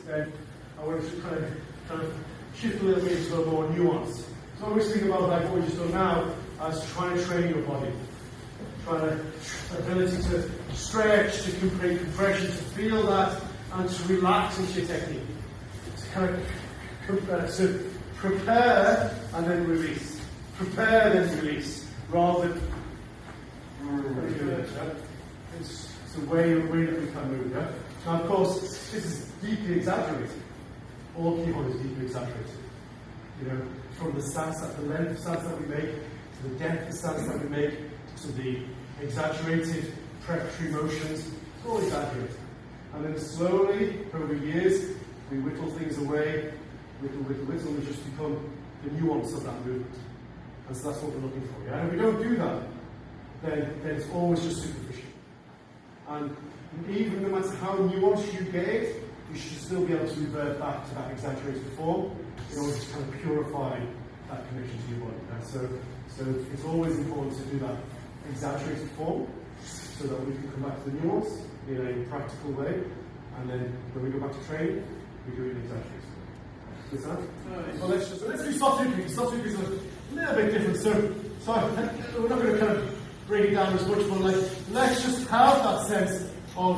Then I want to kind of shift a little bit into a more nuance. So I always think about like what we just done now as trying to train your body, ability to stretch, to create compression, to feel that, and to relax into your technique. To kind of to prepare and then release, prepare then release, rather than it's a way that we can move. Yeah? Now, of course, this is deeply exaggerated. All Kihon is deeply exaggerated. You know, from the stance, the length of stance that we make, to the depth of stance that we make, to the exaggerated preparatory motions, it's all exaggerated. And then slowly, over years, we whittle things away, whittle, and we just become the nuance of that movement. And so that's what we're looking for. Yeah? And if we don't do that, then it's always just superficial. And even no matter how nuanced you get it, you should still be able to revert back to that exaggerated form in order to kind of purify that connection to your body. Right? So it's always important to do that exaggerated form so that we can come back to the nuance in a practical way, and then when we go back to training, we do it in exaggerated way. Understand? Well, let's do Shotokan. Shotokan is a little bit different. So we're not going to kind of break it down as much, but let's just have that sense of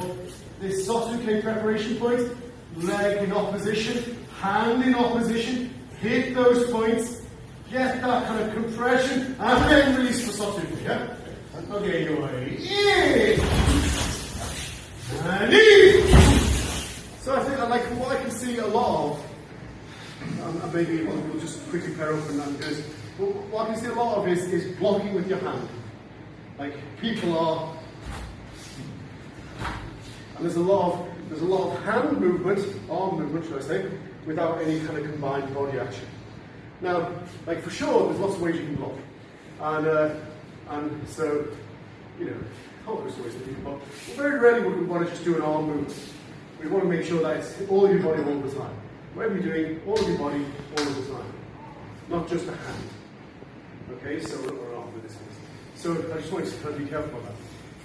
this Shotokan preparation point, leg in opposition, hand in opposition, hit those points, get that kind of compression, and then release for Shotokan, yeah? Okay, you're ready. And so I think like what I can see a lot of, and maybe we'll just quickly pair up and that goes, what I can see a lot of is blocking with your hand. Like people are, and there's a lot of hand movement, arm movement, should I say, without any kind of combined body action. Now, like for sure, there's lots of ways you can block, and so, you know, there's ways that you can block. But very rarely would we want to just do an arm movement. We want to make sure that it's all of your body all the time. Whatever you're doing, all of your body all of the time, not just a hand. Okay, so or arm with this one. So I just want you to kind of be careful about that.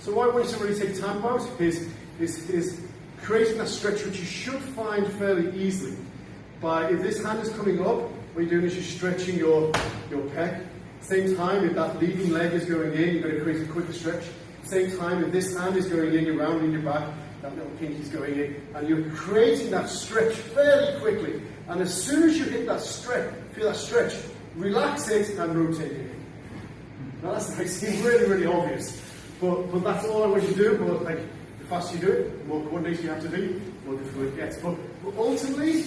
So what I want you to really take time out is creating that stretch which you should find fairly easily. By if this hand is coming up, what you're doing is you're stretching your pec. Same time, if that leading leg is going in, you're going to create a quicker stretch. Same time, if this hand is going in, you're rounding your back, that little pinky is going in, and you're creating that stretch fairly quickly. And as soon as you hit that stretch, feel that stretch, relax it and rotate it. Now that might seem really, really obvious, but that's all I want you to do. But like, the faster you do it, the more coordination you have to do, the more difficult it gets. But ultimately,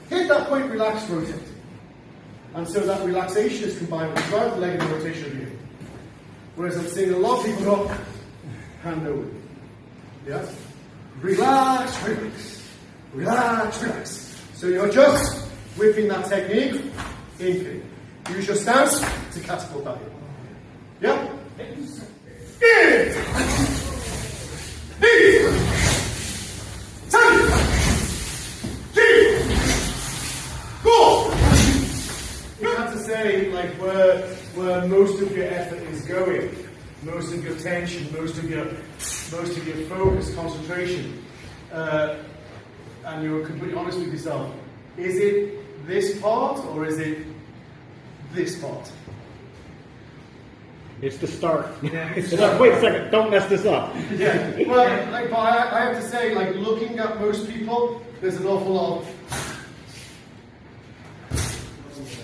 hit that point, relax, rotate. And so that relaxation is combined with drive the leg and the rotation of the hip. Whereas I'm seeing a lot of people go, hand over. Yeah? Relax, relax. Relax, relax. So you're just whipping that technique in kick. Use your stance to catapult that in. Yeah? You have to say like where most of your effort is going, most of your tension, most of your focus, concentration, and you're completely honest with yourself. Is it this part or is it this part? It's the start. Yeah. It's like, wait a second, don't mess this up. Yeah. Well, like, but I have to say, like, looking at most people, there's an awful lot of,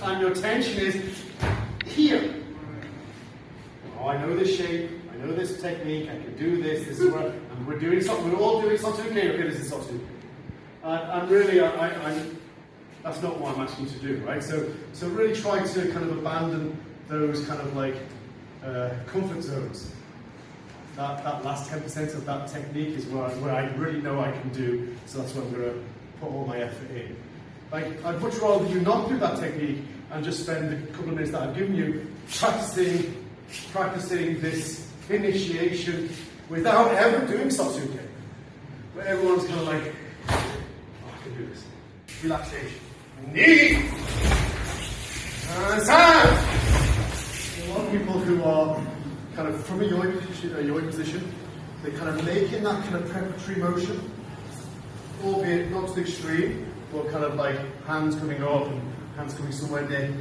and your tension is here. Oh, I know this shape. I know this technique. I can do this. This is what, and we're doing something. We're all doing something. Okay, this is something. And really, that's not what I'm asking you to do, right? So really try to kind of abandon those kind of like comfort zones. That last 10% of that technique is where I really know I can do, so that's where I'm going to put all my effort in. Like, I'd much rather you not do that technique and just spend the couple of minutes that I've given you practicing this initiation without ever doing Shotokan. But everyone's kind of like, oh, I can do this. Relaxation. Knee! And side! A lot of people who are kind of from a yoi position, they're kind of making that kind of preparatory motion, albeit not to the extreme, but kind of like hands coming up and hands coming somewhere there,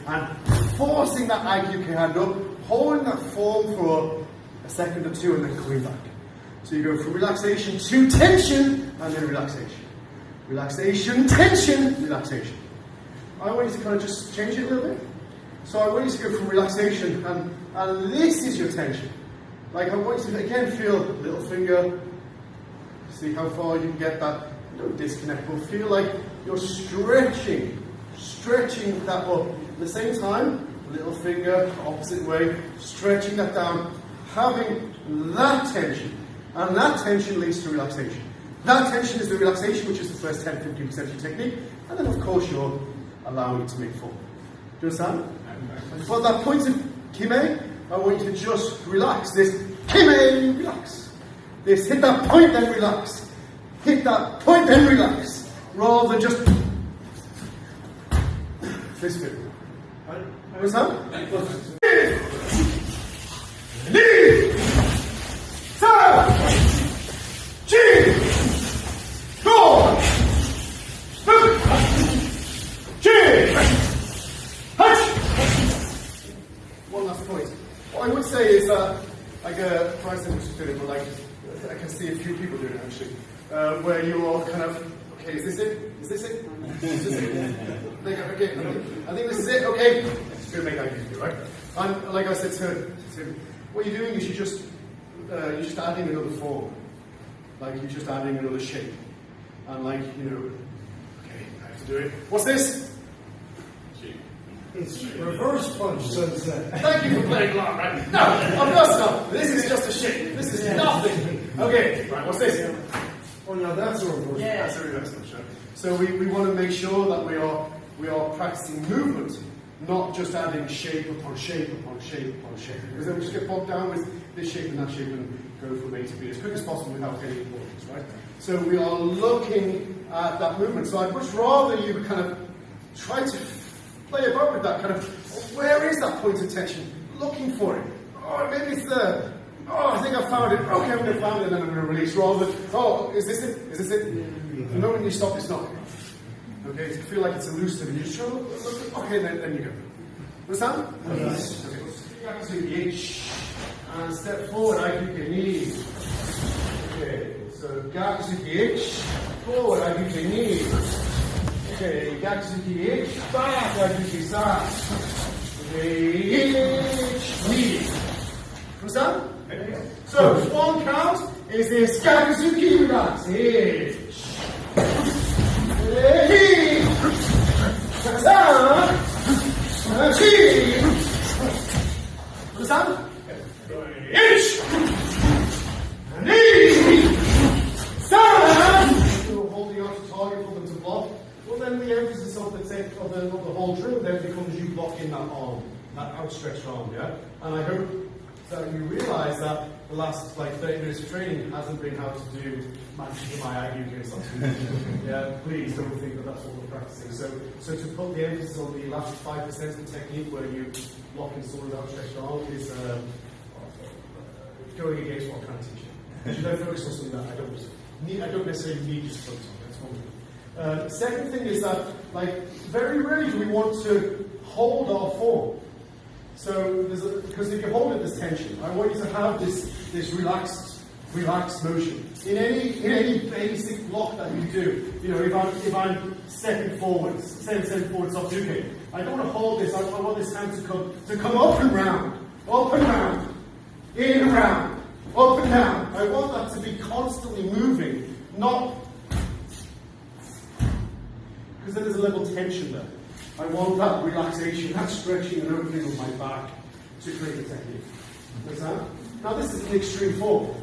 and forcing that IQK hand up, holding that form for a second or two, and then coming back. So you go from relaxation to tension, and then relaxation. Relaxation, tension, relaxation. I want you to kind of just change it a little bit. So I want you to go from relaxation, and this is your tension. Like I want you to again feel little finger, see how far you can get that. Don't disconnect, but feel like you're stretching that up. At the same time, little finger, opposite way, stretching that down, having that tension. And that tension leads to relaxation. That tension is the relaxation, which is the first 10-15% of your technique. And then, of course, you're allowing it to make form. Do you understand? For that point of Kime, I want you to just relax. This Kime, relax. This hit that point, then relax. Hit that point, then relax. Rather than just this bit. Understand? Knee! Turn! Chin! Go! Chin! Touch! One last point. What I would say is that, like Bryce said, just did it, but like I can see a few people doing it actually, where you're kind of, okay, is this it? Is this it? Is this it? Okay, I think this is it. Okay, it's going to make IQ, right? And like I said to him, what you're doing is you're just adding another form, like you're just adding another shape, and like okay, I have to do it. What's this? It's reverse punch, Sensei. Thank you for playing along, right? No, of course not. This is just a shape. This is nothing. Okay, right, what's this? Oh, no, that's a reverse. Yeah, that's a reverse punch. Right? So we want to make sure that we are practicing movement, not just adding shape upon shape upon shape upon shape. Because then we just get bogged down with this shape and that shape and go from A to B as quick as possible without any importance, right? So we are looking at that movement. So I'd much rather you kind of try to play about with that kind of, where is that point of tension? Looking for it. Oh, maybe it's there. Oh, I think I found it. Okay, I'm going to find it and then I'm going to release. Rather than, oh, is this it? Is this it? The moment you stop, it's not. Okay, you feel like it's elusive and you just look, okay, then you go. Understand? Yes. Okay, back to the H. And step forward, I keep your knees. Okay, so Gaksuki H. Forward, I keep your knees. Okay, Gaksuki H. Back, I keep your side. Okay, H. Knee. Understand? Okay. So, one count is this Gaksuki relax. H. Hey. Kata. Chi. Understand? H. Knee. Stand. You're holding on to target for them to block. Well, then the emphasis of the whole drill then becomes you blocking that arm, that outstretched arm, yeah? And I hope that you realise that the last 30 minutes of training hasn't been how to do matches of my IQ or something. Yeah, please don't think that that's what we're practicing. So to put the emphasis on the last 5% of the technique where you block in someone's outstretched arm is going against what I'm trying to teach you. You should then focus on something that I don't necessarily need you to focus on. That's one thing. Second thing is that, very rarely do we want to hold our form. So, because if you hold it, there's tension. I want you to have this relaxed motion in any basic block that you do. If I'm stepping forward, step forward, stop doing it. I don't want to hold this. I want this hand to come up and round, in and round, up and down. I want that to be constantly moving, not because then there's a level of tension there. I want that relaxation, that stretching and opening of my back to create the technique. Understand? Now this is an extreme form.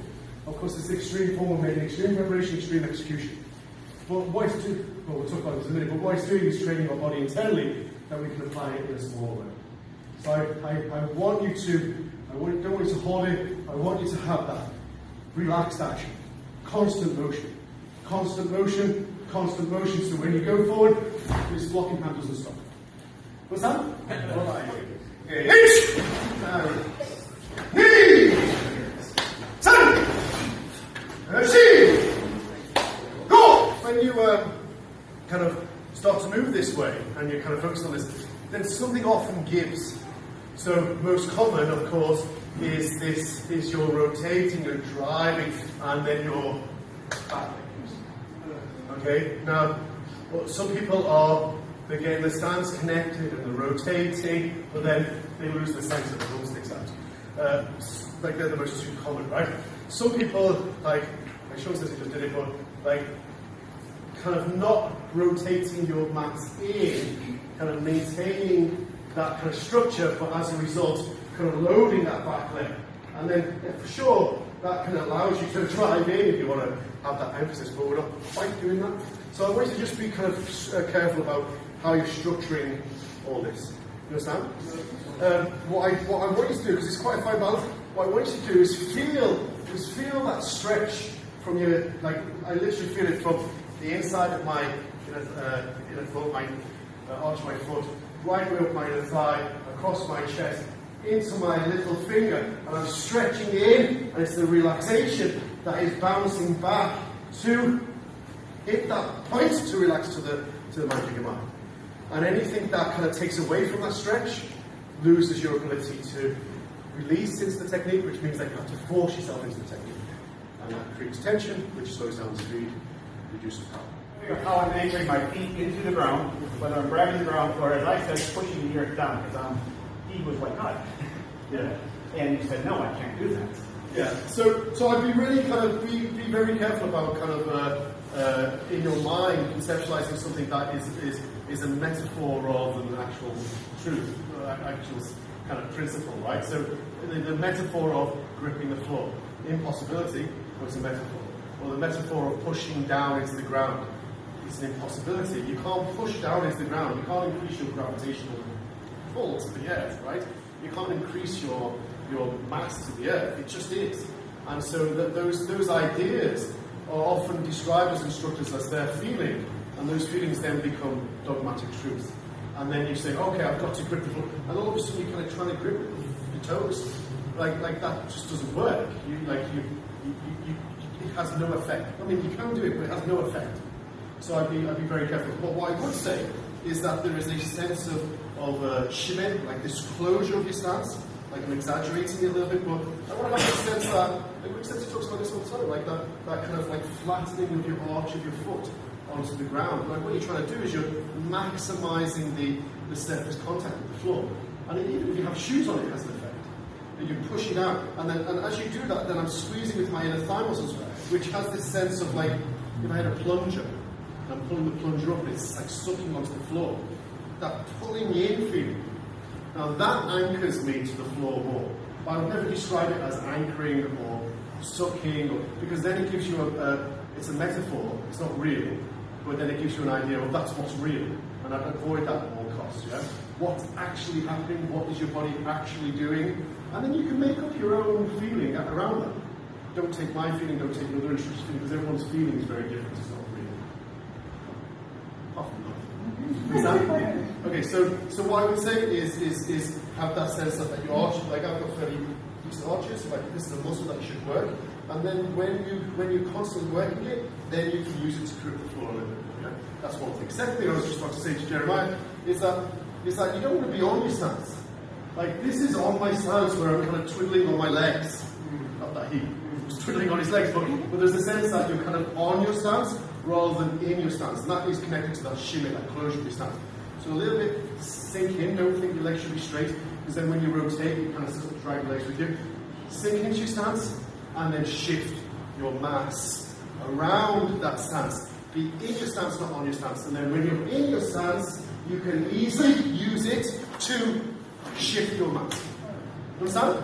Of course, this extreme form will make extreme preparation, extreme execution. But what it's doing, we'll talk about this in a minute, but what it's doing is training our body internally that we can apply it in a smaller way. So I want you to, don't want you to hold it, I want you to have that relaxed action. constant motion. Constant motion, constant motion. So when you go forward, this blocking hand doesn't stop. What's that? Okay. H! Knee! Seven! Go! When you kind of start to move this way and you kind of focus on this, then something often gives. So most common, of course, is you're rotating, you're driving, and then you're back. Okay? Now, some people are, they're getting the stance connected and they're rotating, but then they lose the sense of the thumbsticks out. Like they're the most two common, right? Some people, like Sean says he just did it, but like kind of not rotating your mats in, kind of maintaining that kind of structure, but as a result, kind of loading that back leg. And then, for sure, that kind of allows you to drive in if you want to have that emphasis, but we're not quite doing that. So I want you to just be kind of careful about how you're structuring all this. You understand? What I want you to do, because it's quite a fine balance, what I want you to do is feel that stretch from your, like, I literally feel it from the inside of my inner foot, my arch of my foot, right way up my inner thigh, across my chest, into my little finger, and I'm stretching in, and it's the relaxation that is bouncing back to hit that point to relax to the magic of mind. And anything that kind of takes away from that stretch loses your ability to release into the technique, which means that you have to force yourself into the technique. And that creates tension, which slows down the speed, reduces power. How I'm anchoring my feet into the ground, whether I'm grabbing the ground, or as I said, pushing the earth down, because he was like, God. Yeah. And you said, no, I can't do that. Yeah. So I'd be really kind of be very careful about kind of in your mind conceptualizing something that is a metaphor rather than an actual truth, actual kind of principle, right? So the metaphor of gripping the floor, impossibility was a metaphor, or the metaphor of pushing down into the ground. It's an impossibility. You can't push down into the ground. You can't increase your gravitational pull to the earth, right? You can't increase your mass to the earth. It just is. And so those ideas are often described as instructors as their feeling, and those feelings then become dogmatic truth. And then you say, okay, I've got to grip the floor, and all of a sudden you're kind of trying to grip your toes. Like that just doesn't work. It has no effect. I mean, you can do it, but it has no effect. So I'd be very careful. But what I would say is that there is a sense of shimmy, like this closure of your stance. Like I'm exaggerating it a little bit, but I want to have the sense that, like Rick Sensei talks about this all the time, like that kind of like flattening of your arch of your foot onto the ground. Like what you're trying to do is you're maximizing the surface contact with the floor. And even if you have shoes on, it has an effect. You push it out, and as you do that, then I'm squeezing with my inner thigh muscles, which has this sense of like, if I had a plunger, and I'm pulling the plunger up, and it's like sucking onto the floor. That pulling in feeling. Now that anchors me to the floor more. But I would never describe it as anchoring or sucking, because then it gives you it's a metaphor, it's not real, but then it gives you an idea of that's what's real, and I'd avoid that at all costs, yeah? What's actually happening, what is your body actually doing, and then you can make up your own feeling around that. Don't take my feeling, don't take another instructor's feeling, because everyone's feeling is very different, it's not real. Often not. Exactly. Okay, so what I would say is have that sense that your arch, like I've got fairly decent arches, like this is a muscle that you should work, and then when you're constantly working it, then you can use it to grip the floor a little bit. Yeah? That's one thing. Second thing I was just about to say to Jeremiah is that you don't want to be on your stance. Like this is on my stance where I'm kind of twiddling on my legs. Not that he was twiddling on his legs, but there's a sense that you're kind of on your stance rather than in your stance, and that is connected to that shimmy, that closure of your stance. So a little bit sink in, don't think your legs should be straight, because then when you rotate, you kind of sort of drag your legs with you. Sink into your stance, and then shift your mass around that stance. Be in your stance, not on your stance. And then when you're in your stance, you can easily use it to shift your mass. Understand?